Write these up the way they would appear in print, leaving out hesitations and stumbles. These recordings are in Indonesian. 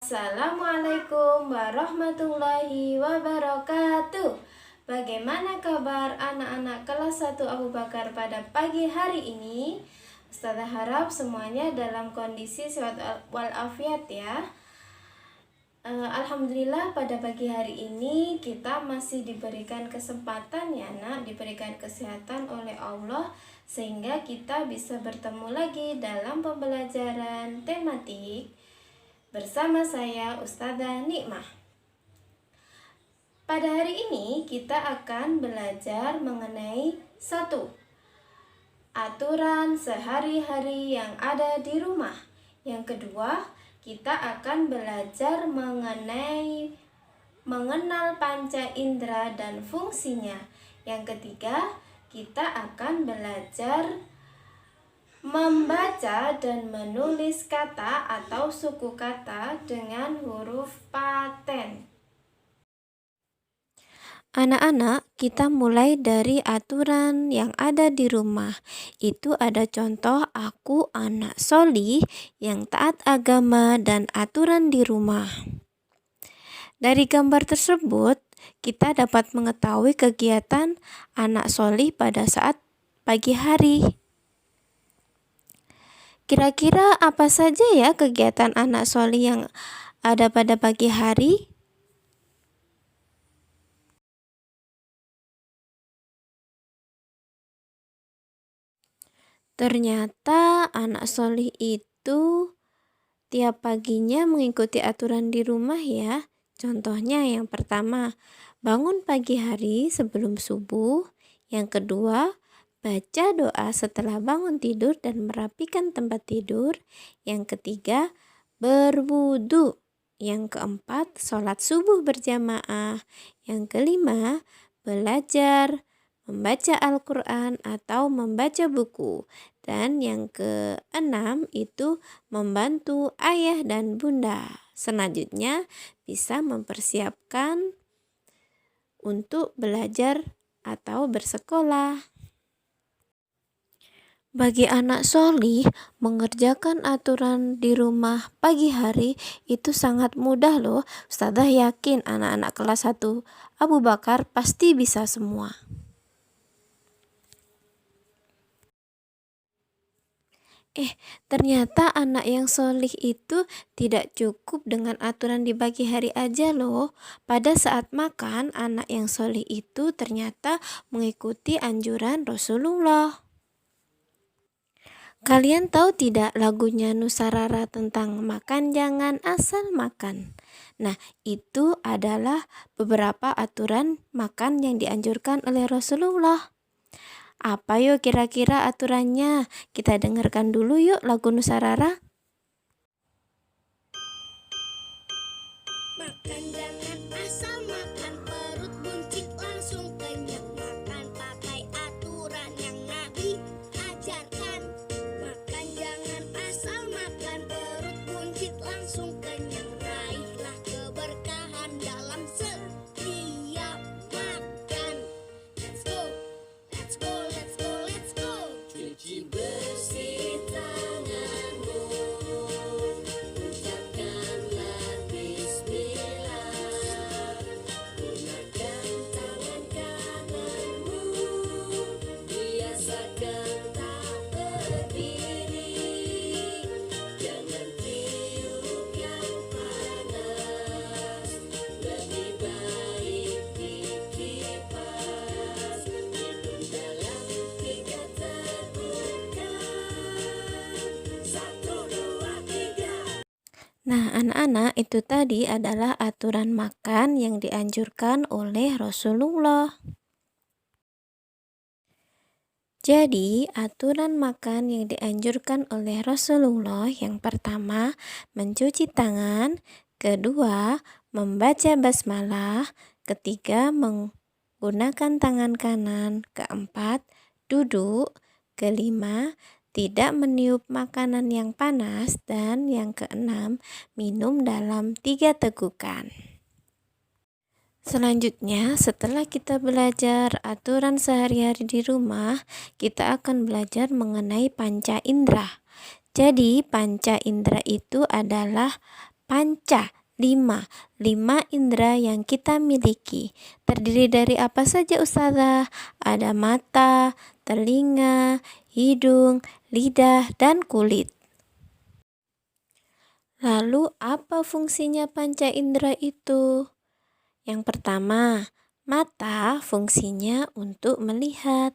Assalamualaikum warahmatullahi wabarakatuh. Bagaimana kabar anak-anak kelas 1 Abu Bakar pada pagi hari ini? Ustazah harap semuanya dalam kondisi sehat walafiat ya. Alhamdulillah pada pagi hari ini kita masih diberikan kesempatan ya nak, diberikan kesehatan oleh Allah sehingga kita bisa bertemu lagi dalam pembelajaran tematik bersama saya Ustazah Nikmah. Pada hari ini kita akan belajar mengenai 1. Aturan sehari-hari yang ada di rumah. Yang kedua, kita akan belajar mengenal panca indera dan fungsinya. Yang ketiga, kita akan belajar membaca dan menulis kata atau suku kata dengan huruf paten. Anak-anak, kita mulai dari aturan yang ada di rumah. Itu ada contoh aku anak solih yang taat agama dan aturan di rumah. Dari gambar tersebut, kita dapat mengetahui kegiatan anak solih pada saat pagi hari. Kira-kira apa saja ya kegiatan anak solih yang ada pada pagi hari? Ternyata anak solih itu tiap paginya mengikuti aturan di rumah ya. Contohnya yang pertama, bangun pagi hari sebelum subuh. Yang kedua, baca doa setelah bangun tidur dan merapikan tempat tidur. Yang ketiga, berwudu. Yang keempat, sholat subuh berjamaah. Yang kelima, belajar membaca Al-Quran atau membaca buku. Dan yang keenam itu membantu ayah dan bunda. Selanjutnya bisa mempersiapkan untuk belajar atau bersekolah. Bagi anak solih, mengerjakan aturan di rumah pagi hari itu sangat mudah loh. Ustazah yakin anak-anak kelas 1 Abu Bakar pasti bisa semua. Ternyata anak yang solih itu tidak cukup dengan aturan di pagi hari aja loh. Pada saat makan, anak yang solih itu ternyata mengikuti anjuran Rasulullah. Kalian tahu tidak lagunya Nusarara tentang makan jangan asal makan? Nah, itu adalah beberapa aturan makan yang dianjurkan oleh Rasulullah. Apa yuk kira-kira aturannya? Kita dengarkan dulu yuk lagu Nusarara. Makan jangan asal makan, perut buncit langsung kenyang. Makan pakai aturan yang Nabi ajarkan. Makan jangan asal makan, perut buncit langsung kenyang. Raihlah keberkahan dalam setiap makan. Let's go, let's go, let's go, let's go. Cuci bersih tanganmu, ucapkanlah bismillah. Gunakan tangan kananmu, biasakan tak berdiri. Jangan tiup yang panas, lebih baik dikipas. Minum dalam 3 tegukan. 1, 2, 3. Nah, anak-anak, itu tadi adalah aturan makan yang dianjurkan oleh Rasulullah. Jadi, aturan makan yang dianjurkan oleh Rasulullah yang pertama, mencuci tangan, kedua, membaca basmalah, ketiga, menggunakan tangan kanan, keempat, duduk, kelima, tidak meniup makanan yang panas, dan yang keenam, minum dalam 3 tegukan. Selanjutnya, setelah kita belajar aturan sehari-hari di rumah, kita akan belajar mengenai panca indera. Jadi, panca indera itu adalah panca, 5 indera yang kita miliki. Terdiri dari apa saja Ustazah? Ada mata, telinga, hidung, lidah, dan kulit. Lalu apa fungsinya panca indera itu? Yang pertama, mata fungsinya untuk melihat.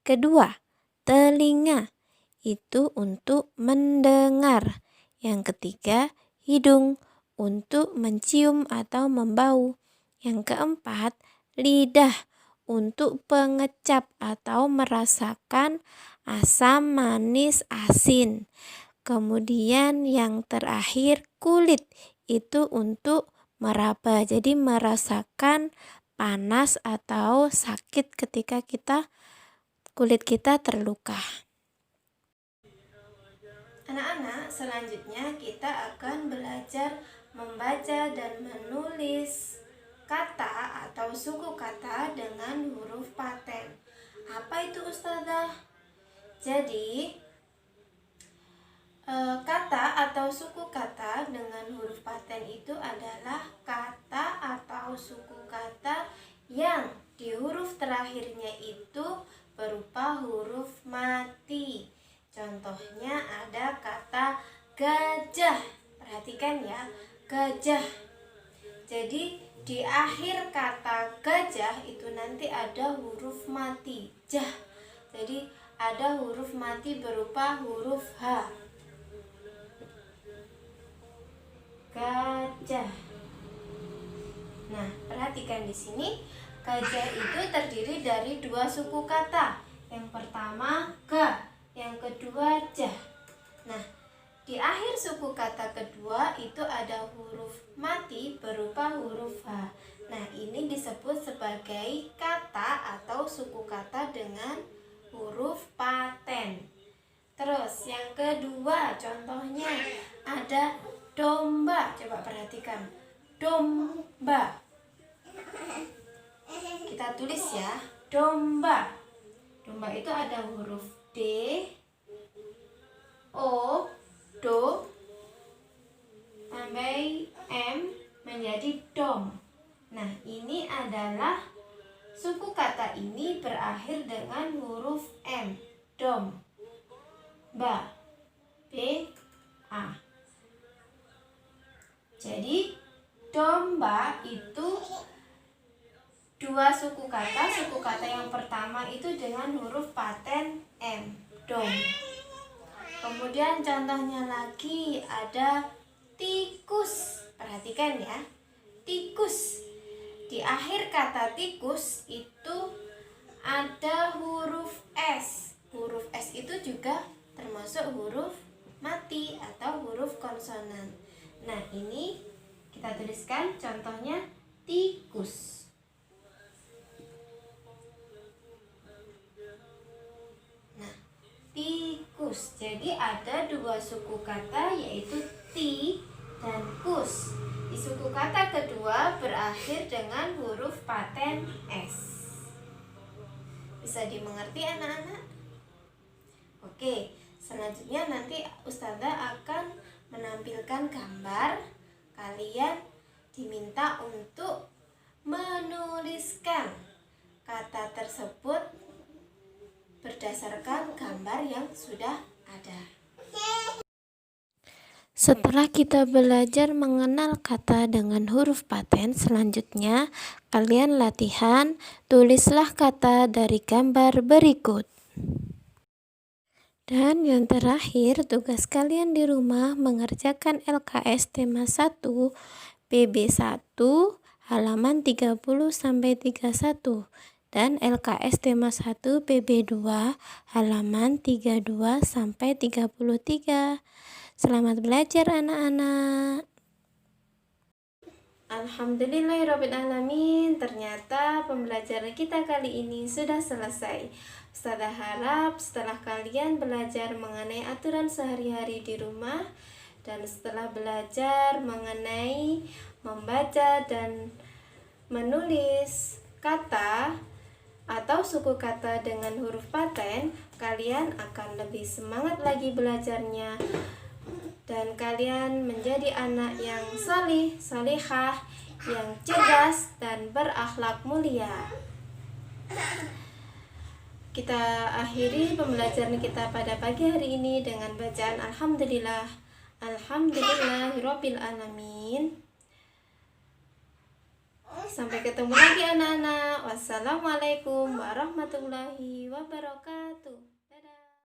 Kedua, telinga itu untuk mendengar. Yang ketiga, hidung untuk mencium atau membau. Yang keempat, lidah untuk pengecap atau merasakan asam, manis, asin. Kemudian yang terakhir, kulit itu untuk meraba. Jadi merasakan panas atau sakit ketika kulit kita terluka. Anak-anak, selanjutnya kita akan belajar membaca dan menulis kata atau suku kata dengan huruf paten. Apa itu Ustazah? Jadi, kata atau suku kata dengan huruf paten itu adalah kata atau suku kata yang di huruf terakhirnya itu berupa huruf mati. Contohnya ada kata gajah. Perhatikan ya, gajah. Jadi di akhir kata gajah itu nanti ada huruf mati, jah. Jadi ada huruf mati berupa huruf H. Gajah. Nah, perhatikan di sini, gajah itu terdiri dari 2 suku kata. Yang pertama ga, yang kedua jah. Nah, di akhir suku kata kedua itu ada huruf mati berupa huruf H. Nah, ini disebut sebagai kata atau suku kata dengan huruf paten. Terus yang kedua contohnya ada domba. Coba perhatikan, domba. Kita tulis ya, domba. Domba itu ada huruf D, O, do, tambah M menjadi dom. Nah, ini adalah suku kata ini berakhir dengan huruf M, dom. Ba, B, A. Jadi domba itu 2 suku kata. Suku kata yang pertama itu dengan huruf paten M, dom. Kemudian contohnya lagi ada tikus. Perhatikan ya, tikus. Di akhir kata tikus itu ada huruf S. Huruf S itu juga termasuk huruf mati atau huruf konsonan. Nah, ini kita tuliskan contohnya tikus. Nah, tikus. Jadi ada 2 suku kata yaitu ti dan kus. Di suku kata kedua berakhir dengan huruf paten S. Bisa dimengerti anak-anak? Oke, selanjutnya nanti Ustazah akan menampilkan gambar. Kalian diminta untuk menuliskan kata tersebut berdasarkan gambar yang sudah ada. Setelah kita belajar mengenal kata dengan huruf paten, selanjutnya kalian latihan tulislah kata dari gambar berikut. Dan yang terakhir, tugas kalian di rumah mengerjakan LKS tema 1 PB1 halaman 30-31 dan LKS tema 1 PB2 halaman 32-33. Selamat belajar anak-anak. Alhamdulillahirrabbilalamin. Ternyata pembelajaran kita kali ini sudah selesai. Ustazah harap setelah kalian belajar mengenai aturan sehari-hari di rumah dan setelah belajar mengenai membaca dan menulis kata atau suku kata dengan huruf paten, kalian akan lebih semangat lagi belajarnya dan kalian menjadi anak yang salih, salihah, yang cerdas dan berakhlak mulia. Kita akhiri pembelajaran kita pada pagi hari ini dengan bacaan Alhamdulillah. Alhamdulillahirabbil alamin. Sampai ketemu lagi anak-anak. Wassalamualaikum warahmatullahi wabarakatuh.